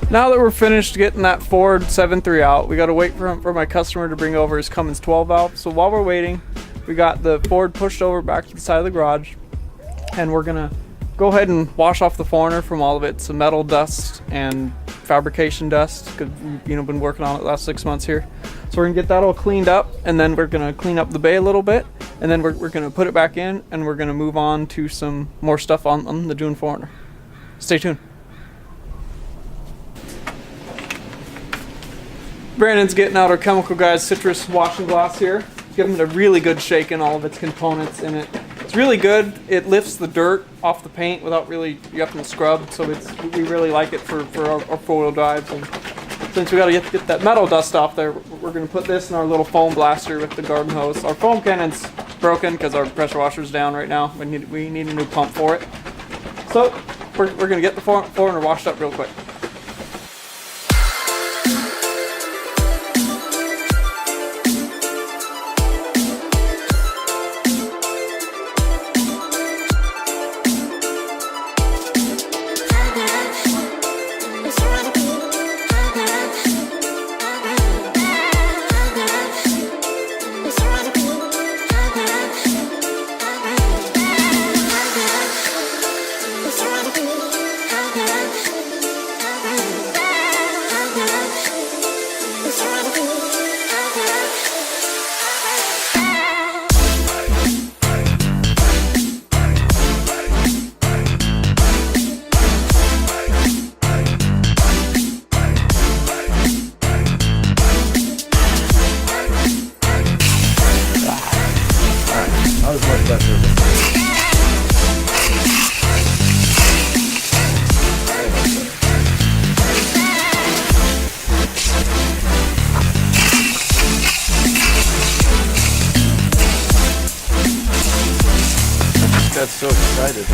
Now that we're finished getting that Ford 7.3 out, we got to wait for my customer to bring over his Cummins 12 valve. So while we're waiting, we got the Ford pushed over back to the side of the garage, and we're gonna go ahead and wash off the 4Runner from all of its metal dust and fabrication dust, because we've been working on it the last 6 months here. So we're gonna get that all cleaned up, and then we're gonna clean up the bay a little bit, and then we're gonna put it back in, and we're gonna move on to some more stuff on the June 4Runner. Stay tuned. Brandon's getting out our Chemical Guys citrus washing gloss here, giving it a really good shake in all of its components in it. It's really good. It lifts the dirt off the paint without really you having to scrub, so we really like it for our 4-wheel drives. And since we got to get that metal dust off there, we're going to put this in our little foam blaster with the garden hose. Our foam cannon's broken because our pressure washer's down right now. We need a new pump for it. So we're going to get the 4Runner washed up real quick. That's so excited.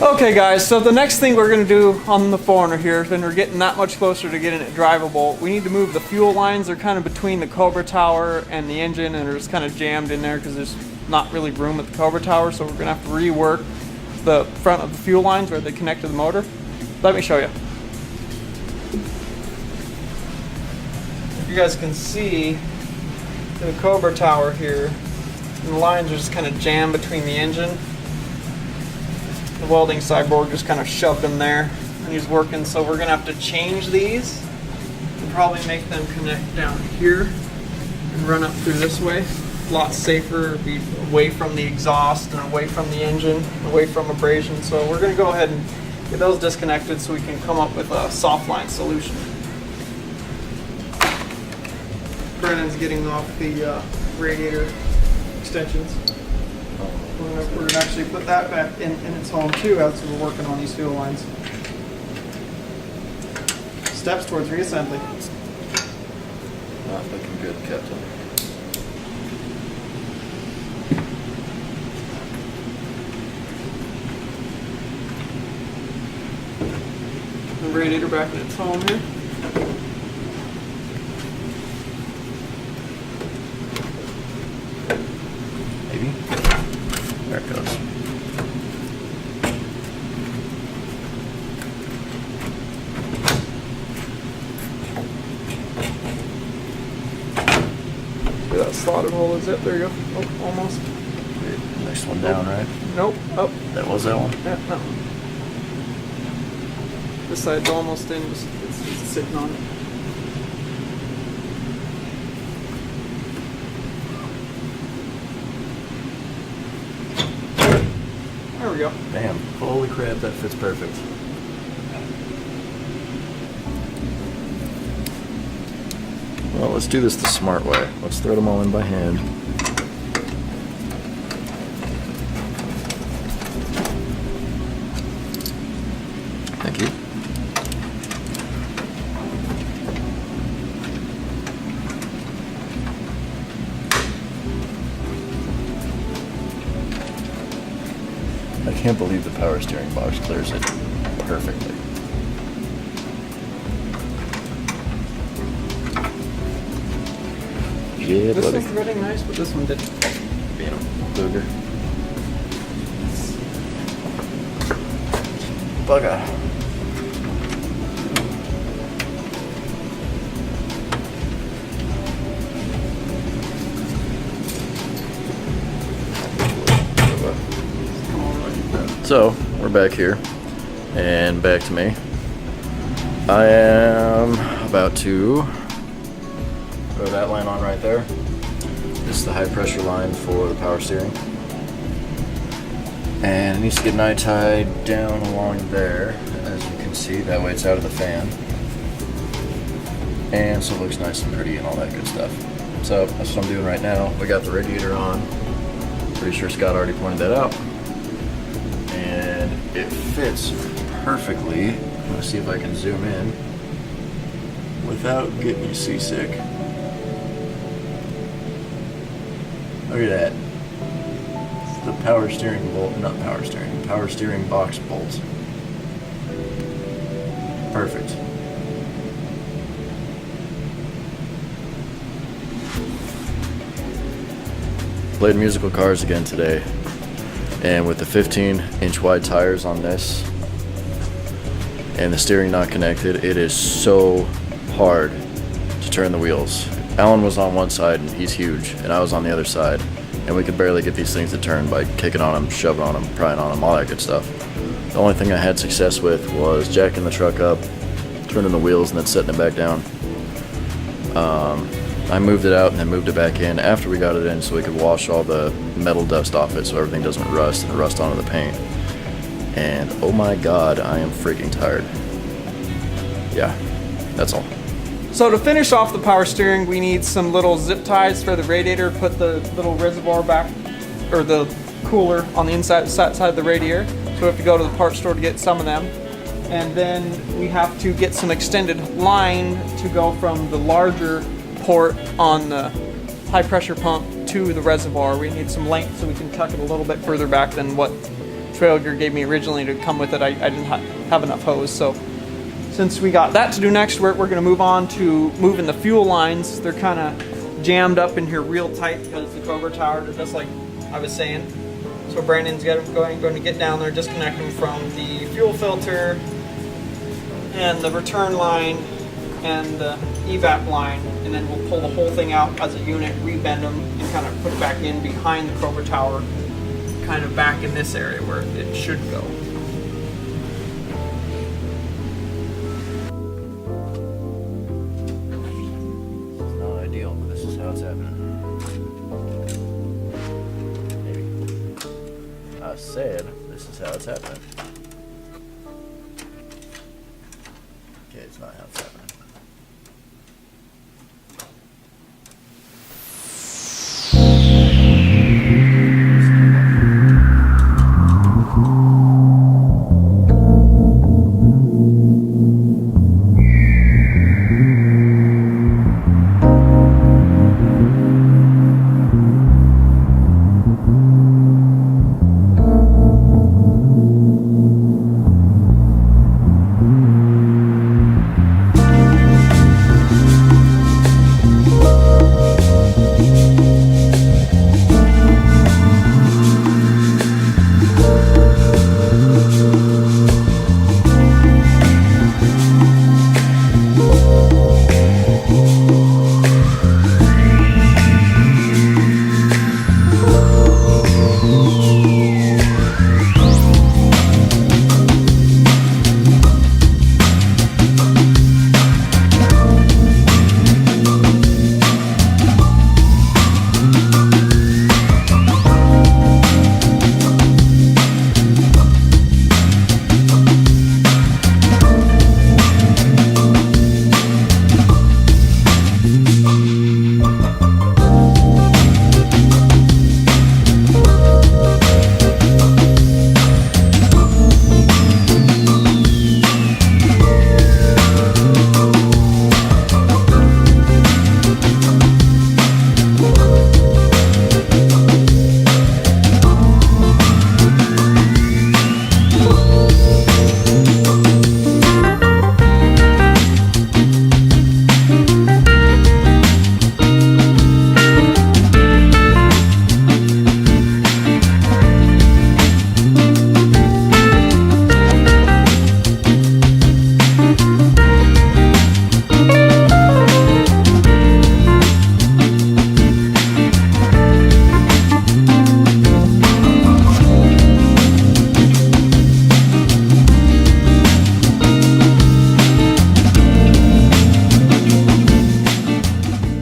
Okay guys, so the next thing we're going to do on the 4Runner here, then we're getting that much closer to getting it drivable, we need to move the fuel lines. They're kind of between the Cobra Tower and the engine, and they're just kind of jammed in there because there's not really room at the Cobra Tower, so we're going to have to rework the front of the fuel lines where they connect to the motor. Let me show you. If you guys can see, the Cobra Tower here. And the lines are just kind of jammed between the engine. The welding cyborg just kind of shoved them there, and he's working. So we're gonna have to change these and probably make them connect down here and run up through this way. A lot safer, be away from the exhaust and away from the engine, away from abrasion. So we're gonna go ahead and get those disconnected so we can come up with a soft line solution. Brennan's getting off the radiator extensions. We're gonna actually put that back in its home too as we're working on these fuel lines. Steps towards reassembly. Not looking good, Captain. The radiator back in its home here. Maybe. There it goes. See that slotted hole is it? There you go. Oh, almost. Next one down, right? Nope. Up. That was that one? Yeah, no. This side's almost in, just it's sitting on it. There we go. Bam. Holy crap, that fits perfect. Well, let's do this the smart way. Let's thread them all in by hand. Thank you. I can't believe the power steering box clears it perfectly. Yeah, This buddy. one's threading nice, but this one didn't. Being a Cougar. Bugger. So, we're back here, and back to me. I am about to throw that line on right there. This is the high pressure line for the power steering. And it needs to get an eye tied down along there, as you can see, that way it's out of the fan. And so it looks nice and pretty and all that good stuff. So that's what I'm doing right now. We got the radiator on. Pretty sure Scott already pointed that out. And it fits perfectly. I'm gonna see if I can zoom in without getting you seasick. Look at that. It's the power steering bolt, not power steering, power steering box bolts. Perfect. Played musical cars again today, and with the 15-inch wide tires on this and the steering not connected, it is so hard to turn the wheels. Alan was on one side and he's huge, and I was on the other side, and we could barely get these things to turn by kicking on them, shoving on them, prying on them, all that good stuff. The only thing I had success with was jacking the truck up, turning the wheels, and then setting it back down. I moved it out and then moved it back in after we got it in so we could wash all the metal dust off it so everything doesn't rust and rust onto the paint. And oh my god, I am freaking tired. Yeah, that's all. So to finish off the power steering, we need some little zip ties for the radiator, put the little reservoir back, or the cooler on the inside side of the radiator. So we have to go to the parts store to get some of them. And then we have to get some extended line to go from the larger port on the high pressure pump to the reservoir. We need some length so we can tuck it a little bit further back than what Trail Gear gave me originally to come with it. I didn't have enough hose, so since we got that to do next, we're going to move on to moving the fuel lines. They're kind of jammed up in here real tight because the Cobra Tower, just like I was saying. So Brandon's going to get down there, disconnect them from the fuel filter and the return line and the evap line, and then we'll pull the whole thing out as a unit, rebend them, and kind of put it back in behind the Cobra Tower, kind of back in this area where it should go. It's not ideal, but this is how it's happening. Maybe. I said this is how it's happening. Okay, it's not how it's happening.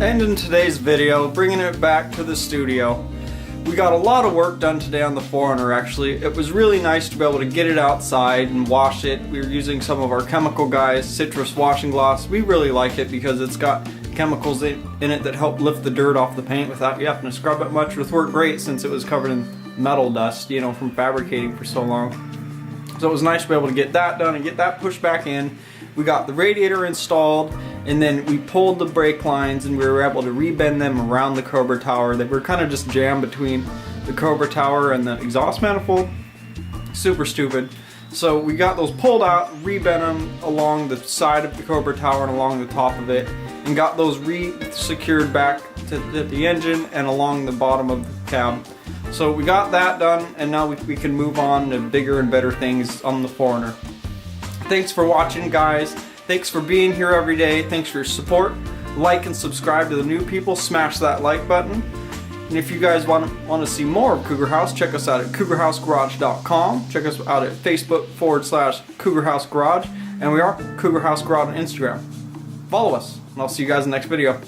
Ending today's video, bringing it back to the studio. We got a lot of work done today on the 4Runner actually. It was really nice to be able to get it outside and wash it. We were using some of our chemical guys, citrus washing gloss. We really like it because it's got chemicals in it that help lift the dirt off the paint without you having to scrub it much. It worked great since it was covered in metal dust, you know, from fabricating for so long. So it was nice to be able to get that done and get that pushed back in. We got the radiator installed, and then we pulled the brake lines and we were able to rebend them around the Cobra Tower. They were kind of just jammed between the Cobra Tower and the exhaust manifold. Super stupid. So we got those pulled out, rebent them along the side of the Cobra Tower and along the top of it, and got those re-secured back to the engine and along the bottom of the cab. So we got that done, and now we can move on to bigger and better things on the 4Runner. Thanks for watching, guys. Thanks for being here every day. Thanks for your support. Like and subscribe to the new people. Smash that like button. And if you guys want to see more of Cougar House, check us out at cougarhousegarage.com. Check us out at Facebook.com/cougarhousegarage. And we are Cougar House Garage on Instagram. Follow us, and I'll see you guys in the next video.